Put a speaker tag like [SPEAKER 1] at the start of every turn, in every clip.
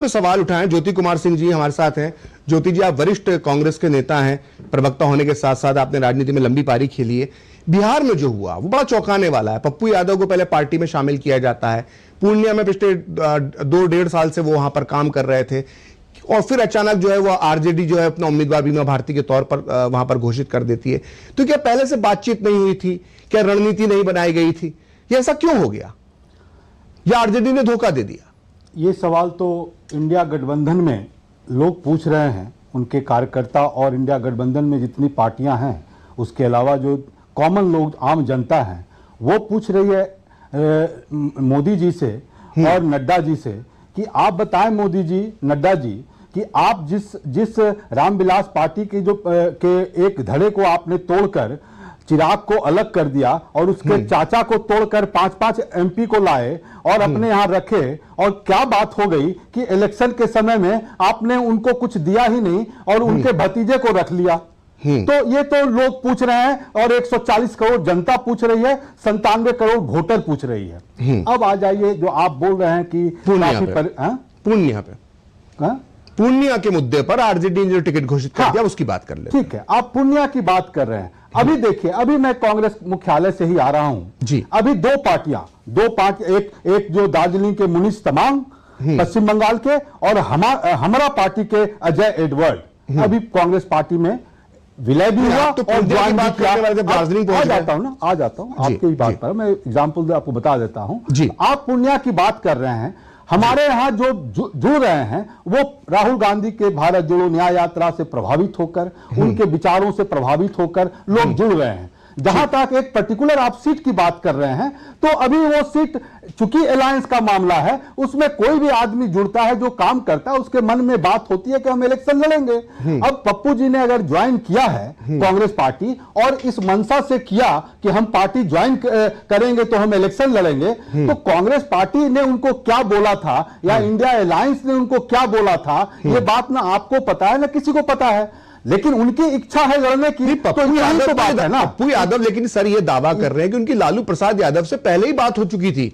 [SPEAKER 1] पे सवाल उठाएं। ज्योति कुमार सिंह जी हमारे साथ हैं। ज्योति जी, आप वरिष्ठ कांग्रेस के नेता हैं, प्रवक्ता होने के साथ साथ आपने राजनीति में लंबी पारी खेली है। बिहार में जो हुआ वो बड़ा चौंकाने वाला है। पप्पू यादव को पहले पार्टी में शामिल किया जाता है, पूर्णिया में पिछले 2-1.5 साल से वो वहां पर काम कर रहे थे, और फिर अचानक जो है वो आरजेडी जो है अपना उम्मीदवार बीमा भारती के तौर पर वहां पर घोषित कर देती है। तो क्या पहले से बातचीत नहीं हुई थी? क्या रणनीति नहीं बनाई गई थी? ये ऐसा क्यों हो गया, या आरजेडी ने धोखा दे दिया?
[SPEAKER 2] ये सवाल तो इंडिया गठबंधन में लोग पूछ रहे हैं, उनके कार्यकर्ता, और इंडिया गठबंधन में जितनी पार्टियां हैं उसके अलावा जो कॉमन लोग, आम जनता है, वो पूछ रही है मोदी जी से और नड्डा जी से कि आप बताएं मोदी जी, नड्डा जी, कि आप जिस रामविलास पार्टी की के एक धड़े को आपने तोड़कर चिराग को अलग कर दिया और उसके चाचा को तोड़कर 5-5 एमपी को लाए और अपने यहां रखे, और क्या बात हो गई कि इलेक्शन के समय में आपने उनको कुछ दिया ही नहीं और उनके भतीजे को रख लिया। तो ये तो लोग पूछ रहे हैं, और 140 करोड़ जनता पूछ रही है, 97 करोड़ वोटर पूछ रही है। अब आ जाइए जो आप बोल रहे हैं कि
[SPEAKER 1] पूर्णिया के मुद्दे पर आरजेडी ने जो टिकट घोषित कर दिया उसकी बात कर ले।
[SPEAKER 2] ठीक है, आप पूर्णिया की बात कर रहे हैं। अभी देखिए, अभी मैं कांग्रेस मुख्यालय से ही आ रहा हूं
[SPEAKER 1] जी।
[SPEAKER 2] अभी दो पार्टियां, एक जो दार्जिलिंग के मुनीष तमांग पश्चिम बंगाल के, और हमारा पार्टी के अजय एडवर्ड अभी कांग्रेस पार्टी में विलय भी हुआ
[SPEAKER 1] तो
[SPEAKER 2] और ज्वाइन भी किया।
[SPEAKER 1] आ
[SPEAKER 2] जाता हूं ना, आ जाता हूं आपकी बात पर, मैं एग्जाम्पल आपको बता देता हूं। आप पूर्णिया की बात कर रहे हैं। हमारे यहां जो जुड़ रहे हैं वो राहुल गांधी के भारत जोड़ो न्याय यात्रा से प्रभावित होकर, उनके विचारों से प्रभावित होकर लोग जुड़ रहे हैं। जहां तक एक पर्टिकुलर आप सीट की बात कर रहे हैं, तो अभी वो सीट, चूंकि अलायंस का मामला है, उसमें कोई भी आदमी जुड़ता है जो काम करता है, उसके मन में बात होती है कि हम इलेक्शन लड़ेंगे। अब पप्पू जी ने अगर ज्वाइन किया है कांग्रेस पार्टी, और इस मंशा से किया कि हम पार्टी ज्वाइन करेंगे तो हम इलेक्शन लड़ेंगे, तो कांग्रेस पार्टी ने उनको क्या बोला था या इंडिया अलायंस ने उनको क्या बोला था, ये बात ना आपको पता है ना किसी को पता है, लेकिन उनकी इच्छा है लड़ने की।
[SPEAKER 1] पप्पू यादव तो बात है ना, पप्पू यादव, लेकिन सर ये दावा कर रहे हैं कि उनकी लालू प्रसाद यादव से पहले ही बात हो चुकी थी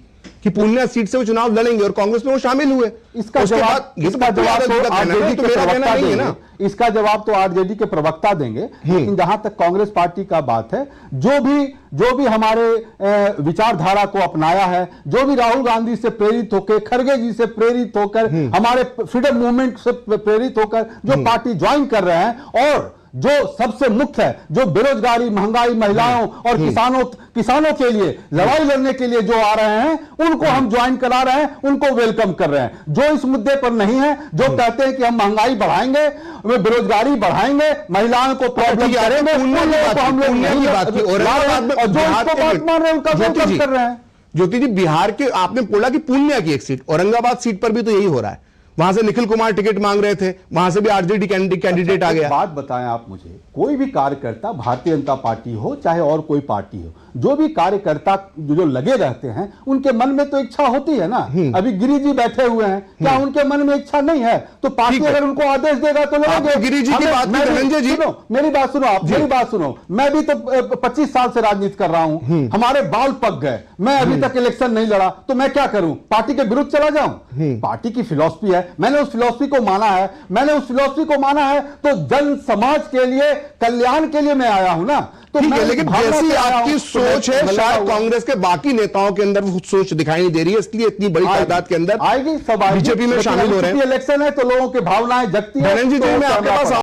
[SPEAKER 1] कि पूर्णिया सीट से वो चुनाव लड़ेंगे, और कांग्रेस में वो शामिल हुए। इसका जवाब
[SPEAKER 2] तो आरजेडी के प्रवक्ता देंगे। लेकिन जहां तक कांग्रेस पार्टी का बात है, जो भी हमारे विचारधारा को अपनाया है, जो भी राहुल गांधी से प्रेरित होकर, खड़गे जी से प्रेरित होकर, हमारे फ्रीडम मूवमेंट से प्रेरित होकर जो पार्टी ज्वाइन कर रहे हैं, और जो सबसे मुख्य है, जो बेरोजगारी, महंगाई, महिलाओं और किसानों के लिए लड़ाई लड़ने के लिए जो आ रहे हैं, उनको हम ज्वाइन करा रहे हैं, उनको वेलकम कर रहे हैं। जो इस मुद्दे पर नहीं है, जो कहते हैं कि हम महंगाई बढ़ाएंगे, वे बेरोजगारी बढ़ाएंगे, महिलाओं को प्रॉब्लम करेंगे, उन लोगों को हम लोग नहीं बात की, और जो इसको बात मान रहे हैं उनका वेलकम कर रहे हैं।
[SPEAKER 1] ज्योति जी, बिहार के आपने बोला कि पूर्णिया की एक सीट, औरंगाबाद सीट पर भी तो यही हो रहा है। वहां से निखिल कुमार टिकट मांग रहे थे, वहां से भी आरजेडी कैंडिडेट आ गया।
[SPEAKER 2] बात बताएं आप मुझे, कोई भी कार्यकर्ता, भारतीय जनता पार्टी हो चाहे और कोई पार्टी हो, जो भी कार्यकर्ता जो लगे रहते हैं, उनके मन में तो इच्छा होती है ना। अभी गिरी जी बैठे हुए हैं, क्या उनके मन में इच्छा नहीं है? तो पार्टी अगर उनको आदेश देगा तो लड़ेंगे।
[SPEAKER 1] गिरी जी की बात, धनंजय जी,
[SPEAKER 2] मेरी बात सुनो, आप मेरी बात सुनो। मैं भी तो 25 साल से राजनीति कर रहा हूं, हमारे बाल पक गए, मैं अभी तक इलेक्शन नहीं लड़ा, तो मैं क्या करूं? पार्टी के विरुद्ध चला जाऊं? पार्टी की फिलॉसफी है, मैंने उस फिलॉसफी को माना है, तो जन समाज के लिए, कल्याण के लिए मैं आया हूं ना। तो
[SPEAKER 1] लेकिन जैसी आपकी सोच है, शायद कांग्रेस के बाकी नेताओं के अंदर वो सोच दिखाई नहीं दे रही है, इसलिए इतनी बड़ी तादाद के अंदर
[SPEAKER 2] आएगी, सब
[SPEAKER 1] बीजेपी में शामिल हो रहे हैं।
[SPEAKER 2] इलेक्शन है तो लोगों की भावनाएं जगती है।
[SPEAKER 1] धनंजय जी, मैं आपके पास